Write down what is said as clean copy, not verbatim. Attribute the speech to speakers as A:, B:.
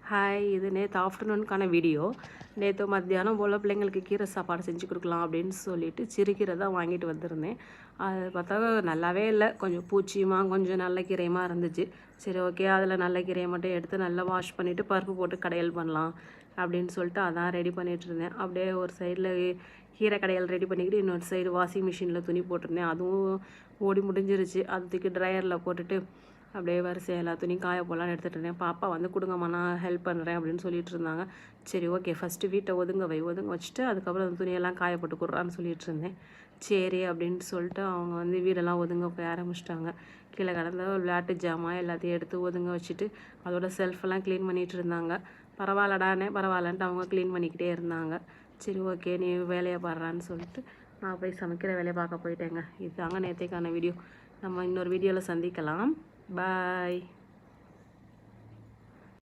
A: Hi, இது நேற்று ஆஃப்டர்நூனுக்கான video. நேற்று மத்தியானம் போல் பிள்ளைங்களுக்கு கீரை சாப்பாடு செஞ்சு கொடுக்கலாம் அப்படின்னு சொல்லிட்டு சிறுகீரை தான் வாங்கிட்டு வந்திருந்தேன். அது பார்த்தா நல்லாவே இல்லை, கொஞ்சம் பூச்சியுமா கொஞ்சம் நல்ல கீரையுமா இருந்துச்சு. சரி ஓகே, அதில் நல்ல கீரையை மட்டும் எடுத்து நல்லா வாஷ் பண்ணிவிட்டு பருப்பு போட்டு கடையல் பண்ணலாம் அப்படின்னு சொல்லிட்டு அதான் ரெடி பண்ணிகிட்டு இருந்தேன். அப்படியே ஒரு சைடில் கீரை கடையல் ரெடி பண்ணிக்கிட்டு இன்னொரு சைடு வாஷிங் மிஷினில் துணி போட்டிருந்தேன். அதுவும் ஓடி முடிஞ்சிருச்சு. அது தூக்கி ட்ரையரில் போட்டுட்டு அப்படியே வரிசை எல்லா துணியும் காய போடலான்னு எடுத்துகிட்டு இருந்தேன். பாப்பா வந்து கொடுங்கம்மா நான் ஹெல்ப் பண்ணுறேன் அப்படின்னு சொல்லிட்டு இருந்தாங்க. சரி ஓகே, ஃபஸ்ட்டு வீட்டை ஒதுங்க வச்சுட்டு அதுக்கப்புறம் அந்த துணியெல்லாம் காய போட்டு கொடுறான்னு சொல்லிட்டு இருந்தேன். சரி அப்படின்னு சொல்லிட்டு அவங்க வந்து வீடெல்லாம் ஒதுங்க போய் ஆரம்பிச்சிட்டாங்க. கீழே கடந்த விளையாட்டு ஜாமான் எல்லாத்தையும் எடுத்து ஒதுங்க வச்சுட்டு அதோட செல்ஃபெல்லாம் க்ளீன் பண்ணிகிட்டு இருந்தாங்க. பரவாயில்லடானே பரவாயில்லன்ட்டு அவங்க க்ளீன் பண்ணிக்கிட்டே இருந்தாங்க. சரி ஓகே, நீ வேலையை பாடுறான்னு சொல்லிட்டு நான் போய் சமைக்கிற வேலையை பார்க்க போயிட்டேங்க. இதுதாங்க நேற்றைக்கான வீடியோ. நம்ம இன்னொரு வீடியோவில் சந்திக்கலாம். பாய்.